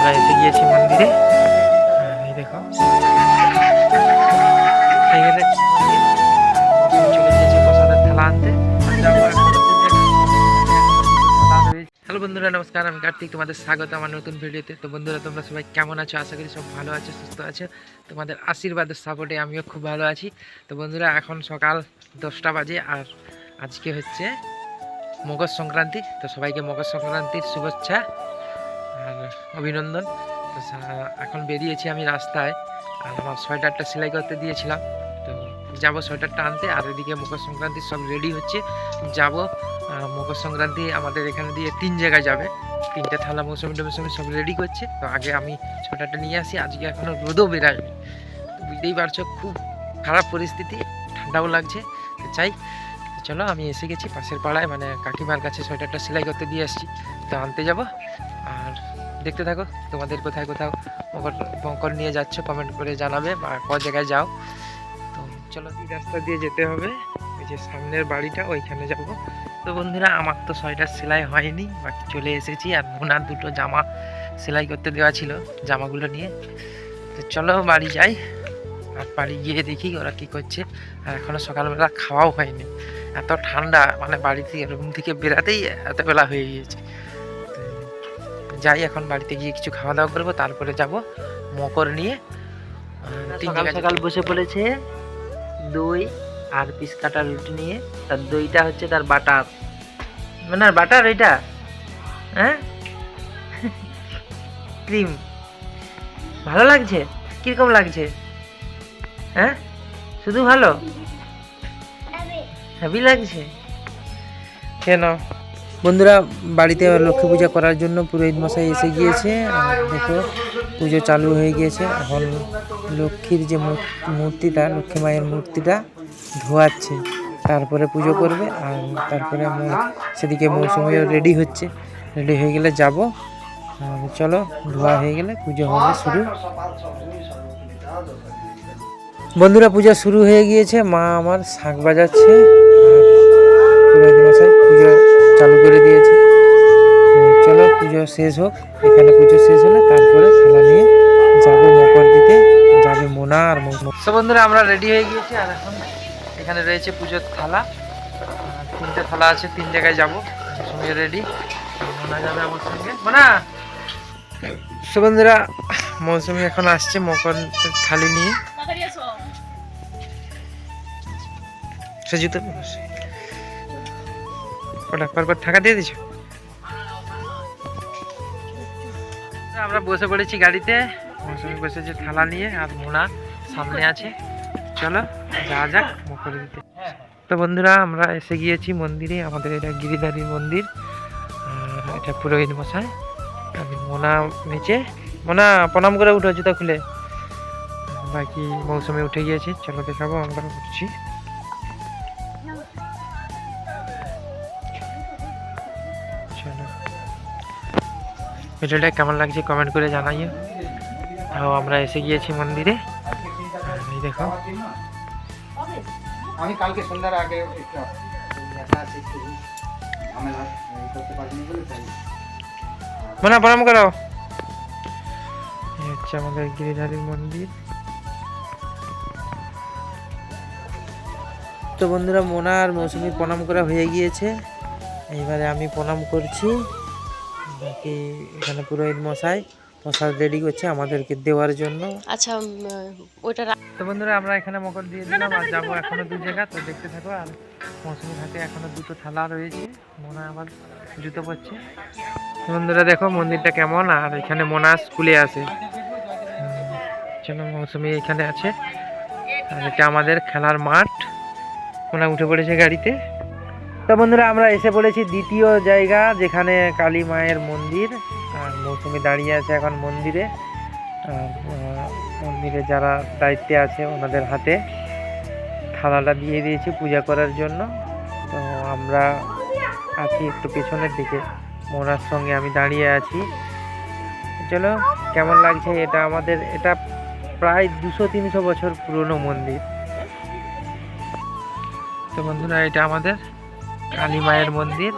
আমরা এসে গিয়েছি মন্দিরে। এই দেখো এখানে চলে গিয়েছে প্রসাদের থালা আনতে। হ্যালো বন্ধুরা, নমস্কার। আমি কার্তিক, তোমাদের স্বাগত আমার নতুন ভিডিওতে। তো বন্ধুরা, তোমরা সবাই কেমন আছো? আশা করি সব ভালো আছো, সুস্থ আছো। তোমাদের আশীর্বাদের সাপোর্টে আমিও খুব ভালো আছি। তো বন্ধুরা, এখন সকাল 10টা বাজে আর আজকে হচ্ছে মকর সংক্রান্তি। তো সবাইকে মকর সংক্রান্তির শুভেচ্ছা আর অভিনন্দন। তো এখন বেরিয়েছি আমি রাস্তায়, আর আমার সোয়েটারটা সেলাই করতে দিয়েছিলাম। তো যাবো সোয়েটারটা আনতে। আর এদিকে মকর সংক্রান্তির সব রেডি হচ্ছে, যাব। মকর সংক্রান্তি আমাদের এখানে দিয়ে 3 জায়গায় যাবে, 3টে থালা মৌসুমি সব রেডি করছে। তো আগে আমি সোয়েটারটা নিয়ে আসি, আজকে এখনও রোদও বেরায়নি। তো বুঝতেই পারছো খুব খারাপ পরিস্থিতি, ঠান্ডাও লাগছে। তো চাই চলো, আমি এসে গেছি পাশের পাড়ায়, মানে কাকিমার কাছে সোয়েটারটা সেলাই করতে দিয়ে আসছি। তো আনতে যাব, আর দেখতে থাকো। তোমাদের কোথায় কোথাও মকর নিয়ে যাচ্ছ কমেন্ট করে জানাবে, বা ক জায়গায় যাও। তো চলো, এই রাস্তা দিয়ে যেতে হবে, এই যে সামনের বাড়িটা ওইখানে যাব। তো বন্ধুরা, আমার তো সোয়েটার সেলাই হয়নি, বাকি চলে এসেছি। আর মোনার 2টো জামা সেলাই করতে দেওয়া ছিল, জামাগুলো নিয়ে। তো চলো বাড়ি যাই, আর বাড়ি গিয়ে দেখি ওরা কি করছে। আর এখনো সকালবেলা খাওয়াও হয়নি, এত ঠান্ডা, মানে বাড়ি থেকে রুম থেকে বেরাতেই এত বেলা হয়ে গিয়েছে। তো যাই, এখন বাড়িতে গিয়ে কিছু খাওয়া দাওয়া করবো, তারপরে যাব মকর নিয়ে। সকাল সকাল বসে পড়েছে দই আর পিস কাটা রুটি নিয়ে। তার দইটা হচ্ছে তার বাটার, মানে বাটার এটা, হ্যাঁ ক্রিম। ভালো লাগছে? কিরকম লাগছে? হ্যাঁ, শুধু ভালো, হেভি লাগছে কেন? বন্ধুরা, বাড়িতে লক্ষ্মী পূজা করার জন্য পুরোহিত মশাই এসে গিয়েছে। আর দেখো পুজো চালু হয়ে গিয়েছে। এখন লক্ষ্মীর যে মূর্তিটা, লক্ষ্মী মায়ের মূর্তিটা ধোয়াচ্ছে, তারপরে পুজো করবে। আর তারপরে সেদিকে মৌসুমিও রেডি হচ্ছে, রেডি হয়ে গেলে যাব। চলো, ধোয়া হয়ে গেলে পুজো হবে শুরু। বন্ধুরা, পূজা শুরু হয়ে গিয়েছে, মা আমার শাঁখ বাজাচ্ছে, পুরোহিত মশাই পুজো চালু করে দিয়েছে। চলো, পুজো শেষ হোক। এখানে পুজো শেষ হলে তারপরে থালা নিয়ে যাবো মকর দিতে, যাবে মোনা আর মৌসুমি। তো বন্ধুরা, আমরা রেডি হয়ে গিয়েছি, আর এখন এখানে রয়েছে পুজোর থালা। 3টে থালা আছে, 3 জায়গায় যাবো। মৌসুমি রেডি, মোনা যাবে আমার সঙ্গে। মোনা। তো বন্ধুরা, মৌসুমি এখন আসছে মকর থালি নিয়ে। সে জুতো ওটা পরপর টাকা দিয়ে দিছো। আমরা বসে পড়েছি গাড়িতে, মৌসুমি বসেছে থালা নিয়ে, আর মোনা সামনে আছে। চলো যাওয়া যাক মকর দিতে। তো বন্ধুরা, আমরা এসে গিয়েছি মন্দিরে। আমাদের এটা গিরিধারী মন্দির, আর এটা পুরোহিত মশাই। আমি মোনা নিচে, মোনা প্রণাম করে উঠো জুতা খুলে। বাকি মৌসুমি উঠে গিয়েছে, চলো দেখাবো আমরা উঠছি। চলো, ভিডিওটা কেমন লাগছে কমেন্ট করে জানাইও। আমরা এসে গিয়েছি মন্দিরে, এই দেখো। আমি কালকে সন্ধ্যার আগে মোনা প্রণাম করো। এই হচ্ছে আমাদের গিরিধারীর মন্দির। তো বন্ধুরা, মোনা আর মৌসুমি প্রণাম করা হয়ে গিয়েছে, এইবারে আমি প্রণাম করছি। বাকি এখানে পুরোহিত মশাই প্রসাদ রেডি করছে আমাদেরকে দেওয়ার জন্য। আচ্ছা, ওইটা তো বন্ধুরা, আমরা এখানে মকর দিয়ে দিলাম, আর যাবো এখনো 2 জায়গা। তো দেখতে থাকো। আর মৌসুমির হাতে এখনো 2টো থালা রয়েছে, মোনা আবার জুতো পরছে। বন্ধুরা দেখো মন্দিরটা কেমন, আর এখানে মোনা স্কুলে আসে। চলো, মৌসুমি এখানে আছে, আর এটা আমাদের খেলার মাঠ। মোনা উঠে পড়েছে গাড়িতে। তো বন্ধুরা, আমরা এসে পড়েছি 2য় জায়গা, যেখানে কালী মায়ের মন্দির। আর মৌসুমি দাঁড়িয়ে আছে এখন মন্দিরে। আর মন্দিরে যারা দায়িত্বে আছে ওনাদের হাতে থালাটা দিয়ে দিয়েছি পূজা করার জন্য। তো আমরা আছি একটু পেছনের দিকে, মোনার সঙ্গে আমি দাঁড়িয়ে আছি। চলো, কেমন লাগছে? এটা আমাদের, এটা প্রায় 200-300 বছর পুরনো মন্দির। তো বন্ধুরা, এটা আমাদের কালী মায়ের মন্দির।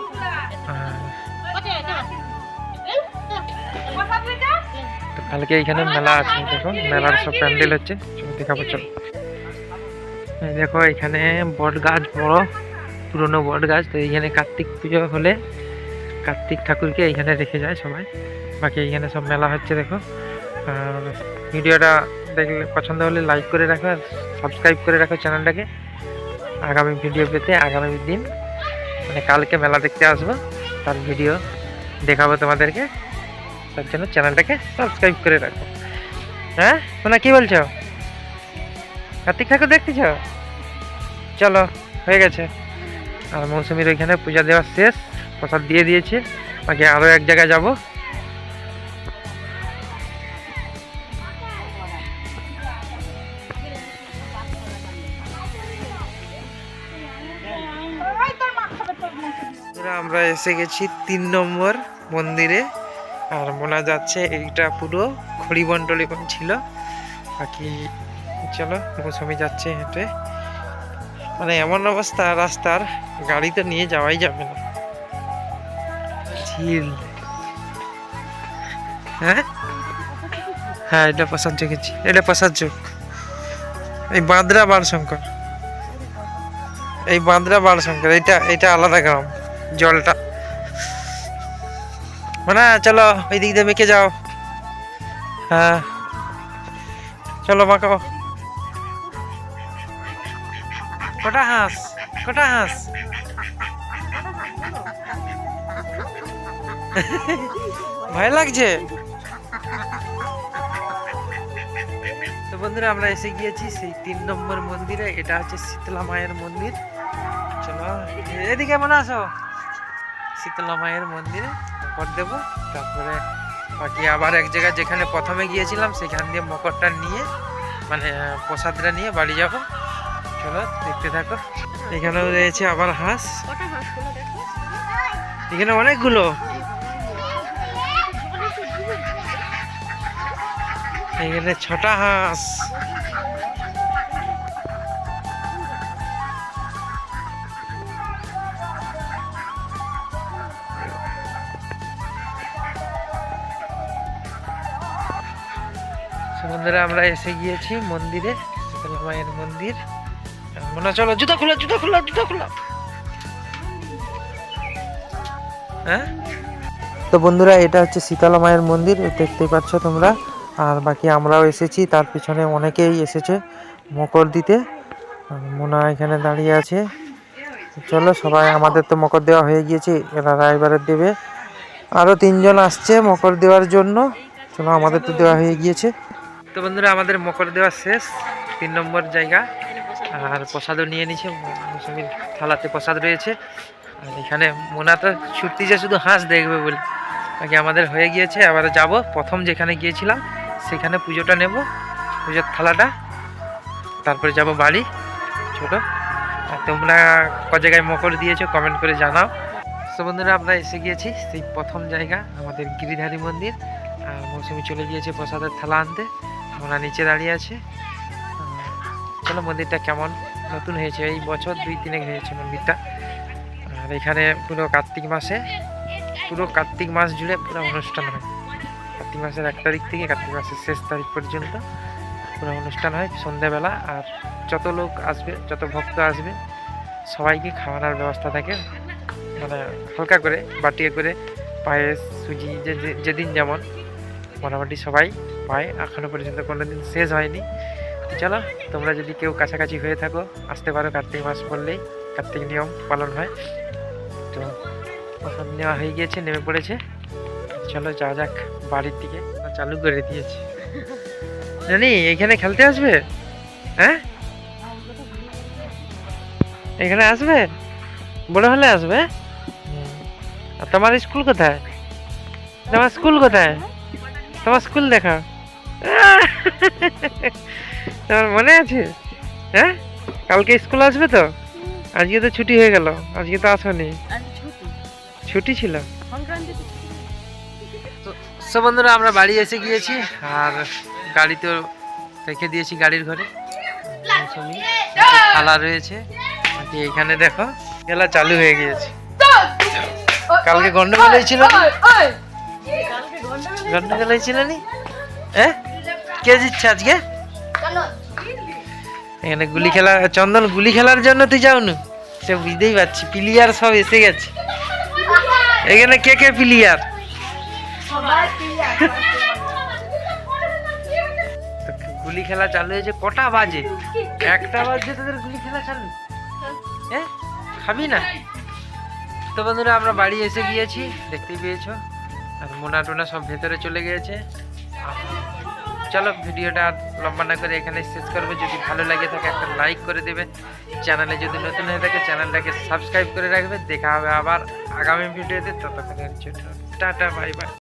কালকে এইখানে মেলা আছে, দেখো মেলার সব প্যান্ডেল হচ্ছে, সব দেখাবো চলো। এই দেখো এখানে বট গাছ, বড় পুরনো বট গাছ। তো এইখানে কার্তিক পুজো হলে কার্তিক ঠাকুরকে এইখানে রেখে যায় সবাই। বাকি এইখানে সব মেলা হচ্ছে দেখো। আর ভিডিওটা দেখলে পছন্দ হলে লাইক করে রাখো আর সাবস্ক্রাইব করে রাখো চ্যানেলটাকে, আগামী ভিডিও পেতে। আগামী দিন মানে কালকে মেলা দেখতে আসবো, তার ভিডিও দেখাবো তোমাদেরকে, তার জন্য চ্যানেলটাকে সাবস্ক্রাইব করে রাখো। হ্যাঁ তোমরা কি বলছো? কার্তিক ঠাকুর দেখতেছ? চলো, হয়ে গেছে। আর মৌসুমীর ওইখানে পূজা দেওয়া শেষ, প্রসাদ দিয়ে দিয়েছে। বাকি আরও এক জায়গায় যাব। আমরা এসে গেছি 3 নম্বর মন্দিরে। আর মনে যাচ্ছে এইটা পুরো খড়িবন টলিবন ছিল। বাকি চলো, মৌসুমী যাচ্ছে হেঁটে। মানে এমন অবস্থা রাস্তার, গাড়ি তো নিয়ে যাওয়াই যাবে না। ঝিল, হ্যাঁ হ্যাঁ, এটা প্রসাদ যোগেছি, এটা প্রসাদ যোগ। এই বাঁদরা বালশঙ্কর, এই বাঁদরা বালশঙ্কর, এটা আলাদা গ্রাম। জলটা মানে চলো ওই দিক দিয়ে মেখে যাও। হ্যাঁ চলো মাখাও। কটা হাঁস, কটা হাঁস? ভয় লাগছে। তো বন্ধুরা আমরা এসে গিয়েছি সেই 3 নম্বর মন্দিরে। এটা হচ্ছে শীতলা মায়ের মন্দির। চলো এদিকে মনে আসো, শীতলা মায়ের মন্দিরে মকর দেব। তারপরে বাকি আবার এক জায়গায় যেখানে প্রথমে গিয়েছিলাম সেখান দিয়ে মকরটা নিয়ে, মানে প্রসাদটা নিয়ে বাড়ি যাব। চলো দেখতে থাকো। এখানেও রয়েছে আবার হাঁস, এখানে অনেকগুলো। এখানে 6টা হাঁস। বন্ধুরা আমরা এসে গিয়েছি মন্দিরে, শীতলা মায়ের মন্দির। মনে চলো, জুতা খোলা, জুতা খোলা, জুতা খোলা। হ্যাঁ তো বন্ধুরা এটা হচ্ছে শীতলা মায়ের মন্দির, দেখতেই পাচ্ছ তোমরা। আর বাকি আমরাও এসেছি, তার পিছনে অনেকেই এসেছে মকর দিতে। মোনা এখানে দাঁড়িয়ে আছে। চলো সবাই, আমাদের তো মকর দেওয়া হয়ে গিয়েছে, এরা এবারে দেবে। আরও 3 জন আসছে মকর দেওয়ার জন্য। চলো আমাদের তো দেওয়া হয়ে গিয়েছে। তো বন্ধুরা আমাদের মকর দেওয়া শেষ, 3 নম্বর জায়গা। আর প্রসাদও নিয়ে নিছে, মৌসুমীর থালাতে প্রসাদ রয়েছে। আর এখানে মোনা তো ছুটতি যে শুধু হাঁস দেখবে বলে। বাকি আমাদের হয়ে গিয়েছে, এবারে যাব প্রথম যেখানে গিয়েছিলাম সেখানে পুজোটা নেব, পুজোর থালাটা। তারপরে যাব বাড়ি। ছোটো, আর তোমরা ক জায়গায় মকর দিয়েছো কমেন্ট করে জানাও। তো বন্ধুরা আমরা এসে গিয়েছি সেই প্রথম জায়গা, আমাদের গিরিধারী মন্দির। আর মৌসুমী চলে গিয়েছে প্রসাদের থালা আনতে, মোনা নিচে দাঁড়িয়ে আছে। চলো মন্দিরটা কেমন নতুন হয়েছে, এই বছর 2-3 হয়েছে মন্দিরটা। আর এখানে পুরো কার্তিক মাসে, পুরো কার্তিক মাস জুড়ে পুরো অনুষ্ঠান হয়। কার্তিক মাসের 1 তারিখ থেকে কার্তিক মাসের শেষ তারিখ পর্যন্ত পুরো অনুষ্ঠান হয় সন্ধ্যাবেলা। আর যত লোক আসবে, যত ভক্ত আসবে, সবাইকে খাওয়ানোর ব্যবস্থা থাকে। মানে হালকা করে বাটিয়ে করে পায়েস, সুজি, যেদিন যেমন মোটামুটি সবাই পায়। এখনো পর্যন্ত কোনো দিন শেষ হয়নি। চলো তোমরা যদি কেউ কাছাকাছি হয়ে থাকো আসতে পারো, কার্তিক মাস বললেই কার্তিক নিয়ম পালন হয়। তো প্রসাদ নেওয়া হয়ে গিয়েছে, নেমে পড়েছে। চলো যাওয়া যাক বাড়ির দিকে। চালু করে দিয়েছে। জানি এখানে খেলতে আসবে? হ্যাঁ এখানে আসবে, বড় হলে আসবে। আর তোমার স্কুল কোথায়? তোমার স্কুল কোথায়? তোমার স্কুল দেখা। তোমার মনে আছে? হ্যাঁ কালকে স্কুল আসবে তো? আজকে তো ছুটি হয়ে গেল, আজকে তো আসনি, ছুটি ছিল। তো বন্ধুরা আমরা বাড়ি এসে গিয়েছি, আর গাড়ি তো রেখে দিয়েছি গাড়ির ঘরে। থালা রয়েছে। এখানে দেখো খেলা চালু হয়ে গিয়েছে। কালকে গন্ডগোল হয়েছিল, গন্ডগোল হয়েছিল নি? হ্যাঁ কে জিতছে আজকে? এখানে গুলি খেলা, চন্দন গুলি খেলার জন্য তুই যাওনি? সে বুঝতেই পারছি, প্লেয়ার সব এসে গেছে। এখানে কে কে প্লেয়ার? গুলি খেলা চালু হয়েছে, কটা বাজে? 1টা বাজে তোদের গুলি খেলা চালু? হ্যাঁ খাবি না? তো বন্ধুরা আমরা বাড়ি এসে গিয়েছি, দেখতেই পেয়েছো। আর মোনা টোনা সব ভেতরে চলে গিয়েছে। চলো ভিডিওটা আর লম্বা না করে এখানে শেষ করবো। যদি ভালো লাগে থাকে একটা লাইক করে দেবে, চ্যানেলে যদি নতুন হয়ে থাকে চ্যানেলটাকে সাবস্ক্রাইব করে রাখবে। দেখা হবে আবার আগামী ভিডিওতে, ততক্ষণের জন্য টাটা বাই বাই।